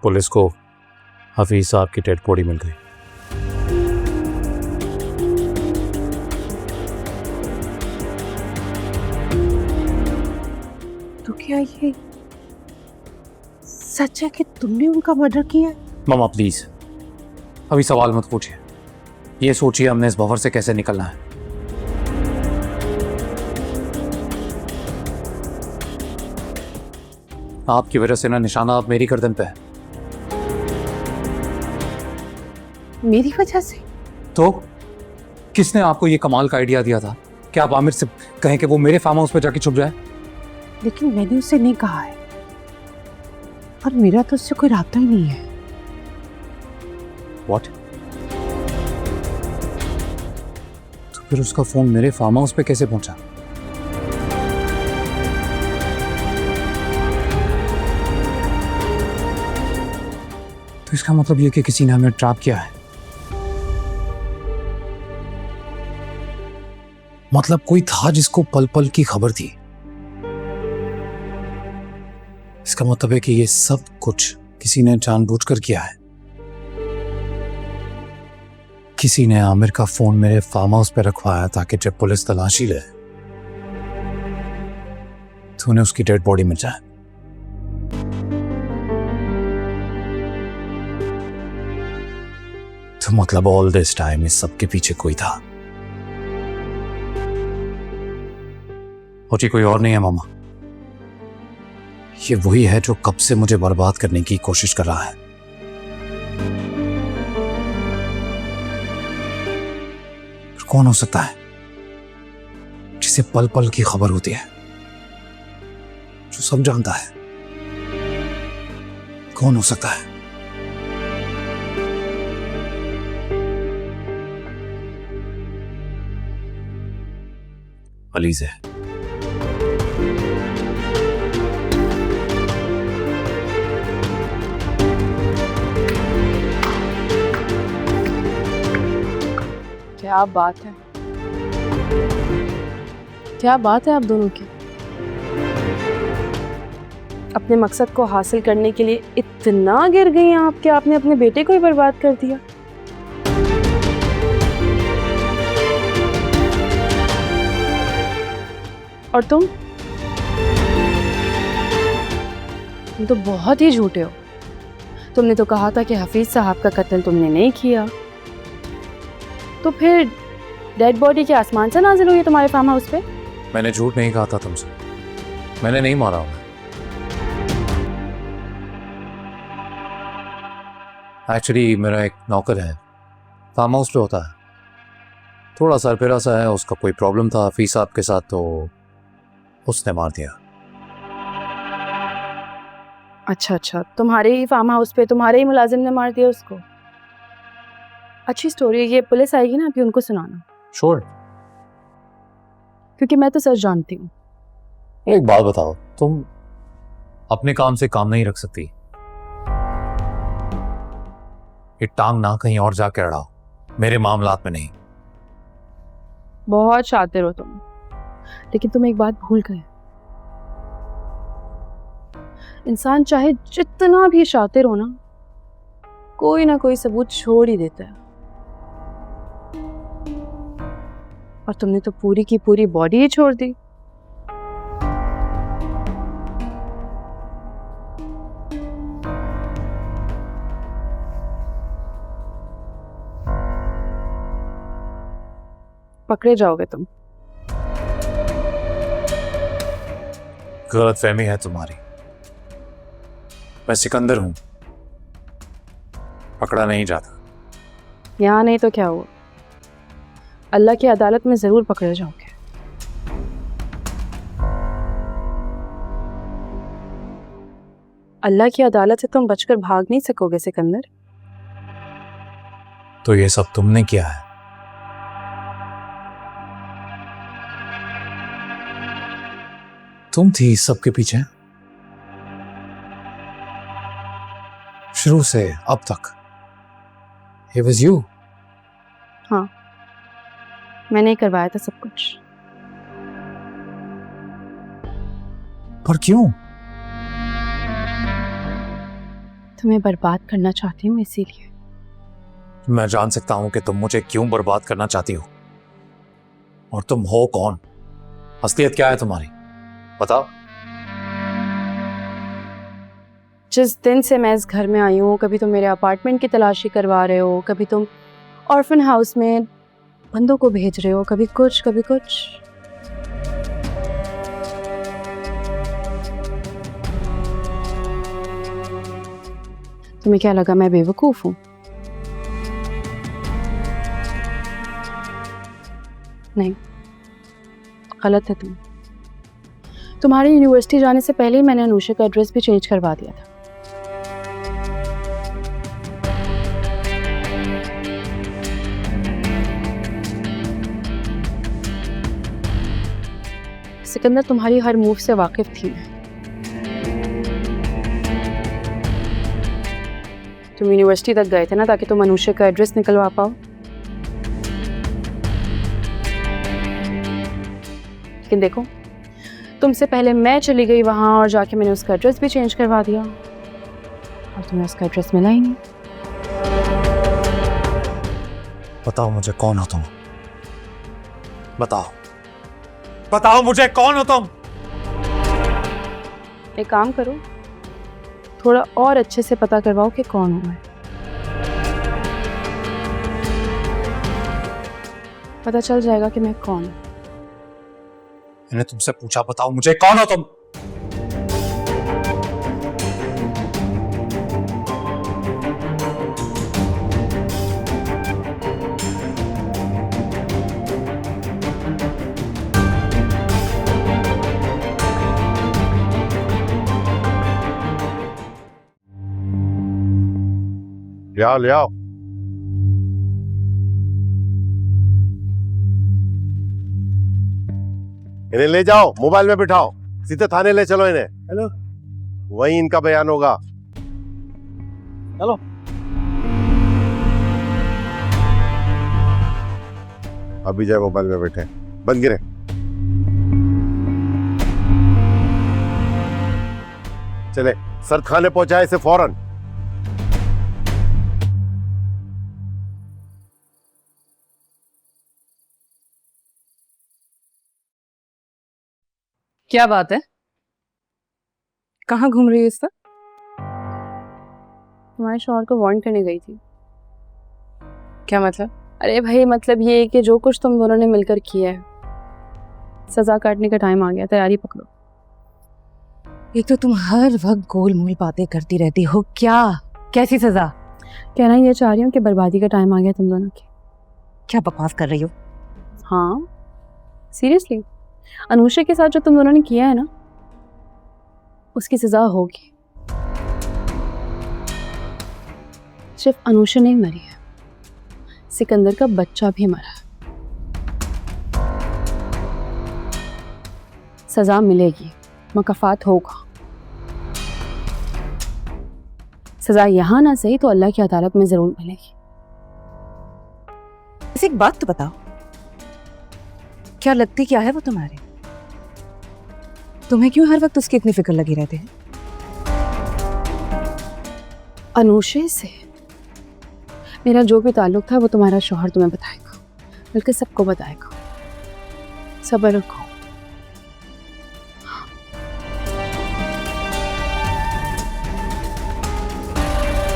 Police को हफीज साहब की डेड बॉडी मिल गई। तो क्या ये सच है कि तुमने उनका मर्डर किया है? मामा प्लीज अभी सवाल मत पूछिए, ये सोचिए हमने इस भंवर से कैसे निकलना है। आपकी वजह से ना निशाना अब मेरी गर्दन पे है। मेरी वजह से? तो किसने आपको ये कमाल का आइडिया दिया था कि आप आमिर से कहें कि वो मेरे फार्म हाउस पे जाके छुप जाए? लेकिन मैंने उसे नहीं कहा है और मेरा तो उससे कोई रास्ता ही नहीं है। व्हाट? तो फिर उसका फोन मेरे फार्म हाउस पे कैसे पहुंचा? तो इसका मतलब ये कि किसी ने हमें ट्रैप किया है। मतलब कोई था जिसको पल पल की खबर थी। इसका मतलब है कि ये सब कुछ किसी ने जानबूझकर किया है। किसी ने आमिर का फोन मेरे फार्म हाउस पे रखवाया ताकि जब पुलिस तलाशी ले तो उन्हें उसकी डेड बॉडी मिल जाए। तो मतलब ऑल दिस टाइम इस सब के पीछे कोई था। और ये कोई और नहीं है मामा, ये वही है जो कब से मुझे बर्बाद करने की कोशिश कर रहा है। फिर कौन हो सकता है जिसे पल पल की खबर होती है, जो सब जानता है? कौन हो सकता है? अलीज़ है। क्या बात है, क्या बात है आप दोनों की। अपने मकसद को हासिल करने के लिए इतना गिर गई हैं आप कि आपने अपने बेटे को ही बर्बाद कर दिया। और तुम तो बहुत ही झूठे हो। तुमने तो कहा था कि हफीज साहब का कत्ल तुमने नहीं किया, तो फिर डेड बॉडी के आसमान से नाजिल हुई है तुम्हारे फार्म हाउस पे? मैंने झूठ नहीं कहा था तुमसे, मैंने नहीं मारा हूं। एक्चुअली मेरा एक नौकर है, फार्म हाउस पे होता है, थोड़ा सरफिरा सा है, उसका कोई प्रॉब्लम था हफीज साहब के साथ तो उसने मार दिया। अच्छा, तुम्हारे ही फार्म हाउस पे तुम्हारे ही मुलाजिम ने मार दिया उसको? अच्छी स्टोरी है ये, पुलिस आएगी ना अभी उनको सुनाना। श्योर। क्योंकि मैं तो सच जानती हूँ। एक बात बताओ, तुम अपने काम से काम नहीं रख सकती? ये टांग ना कहीं और जाके अड़ाओ, मेरे मामलात में नहीं। बहुत शातिर हो तुम, लेकिन तुम एक बात भूल गए। इंसान चाहे जितना भी शातिर हो ना, कोई ना कोई सबूत छोड़ ही देता है। और तुमने तो पूरी की पूरी बॉडी ही छोड़ दी। पकड़े जाओगे तुम। गलतफहमी है तुम्हारी, मैं सिकंदर हूं, पकड़ा नहीं जाता। यहाँ नहीं तो क्या हुआ, अल्लाह की अदालत में जरूर पकड़े जाओगे। अल्लाह की अदालत से तुम बचकर भाग नहीं सकोगे सिकंदर। तो ये सब तुमने किया है? तुम थी इस सब के पीछे शुरू से अब तक? It was you? हाँ, मैंने ही करवाया था सब कुछ। पर क्यों? तुम्हें बर्बाद करना चाहती हूँ इसीलिए। मैं जान सकता हूं कि तुम मुझे क्यों बर्बाद करना चाहती हो, और तुम हो कौन? असलियत क्या है तुम्हारी, बताओ। जिस दिन से मैं इस घर में आई हूँ, कभी तुम मेरे अपार्टमेंट की तलाशी करवा रहे हो, कभी तुम ऑर्फन हाउस में बंदों को भेज रहे हो, कभी कुछ कभी कुछ। तुम्हें क्या लगा मैं बेवकूफ हूँ? नहीं, गलत है तुम। तुम्हारी यूनिवर्सिटी जाने से पहले ही मैंने अनुषा का एड्रेस भी चेंज करवा दिया था। सिकंदर, तुम्हारी हर मूव से वाकिफ थी मैं। तुम यूनिवर्सिटी तक गए थे ना, ताकि तुम अनुषा का एड्रेस निकलवा पाओ। लेकिन देखो, तुमसे पहले मैं चली गई वहां और जाके मैंने उसका एड्रेस भी चेंज करवा दिया, और तुम्हें उसका एड्रेस मिला ही नहीं। बताओ मुझे कौन हो तुम, बताओ, बताओ मुझे कौन हो तुम। एक काम करो, थोड़ा और अच्छे से पता करवाओ कि कौन हूं मैं। पता चल जाएगा कि मैं कौन हूं। मैंने तुमसे पूछा, बताओ मुझे कौन हो तुम। ले आओ ले आओ। इन्हें ले जाओ, मोबाइल में बिठाओ, सीधे थाने ले चलो इन्हें। हेलो, वही इनका बयान होगा। हेलो। अभी जाए मोबाइल में बैठे, बंद गिरे। चले, सर खाने पहुंचाए इसे फौरन। क्या बात है? कहाँ घूम रही है इस वक्त? तुम्हारे शौहर को वार्न करने गई थी। क्या मतलब? अरे भाई, मतलब ये कि जो कुछ तुम दोनों ने मिलकर किया है, सजा काटने का टाइम आ गया, तैयारी पकड़ो। एक तो तुम हर वक्त गोल मोल बातें करती रहती हो, क्या कैसी सजा? कहना ये चाह रही हूँ कि बर्बादी का टाइम आ गया तुम दोनों की। क्या बकवास कर रही हो? हाँ, सीरियसली, अनुषा के साथ जो तुम दोनों ने किया है ना, उसकी सजा होगी। सिर्फ अनुषा नहीं मरी है, सिकंदर का बच्चा भी मरा है। सजा मिलेगी, मकफात होगा। सजा यहां ना सही तो अल्लाह की अदालत में जरूर मिलेगी। एक बात तो बताओ, क्या लगती क्या है वो तुम्हारे? तुम्हें क्यों हर वक्त उसकी इतनी फिक्र लगी रहती है? अनुषा से मेरा जो भी ताल्लुक था वो तुम्हारा शौहर तुम्हें बताएगा, बल्कि सबको बताएगा। सब्र रखो।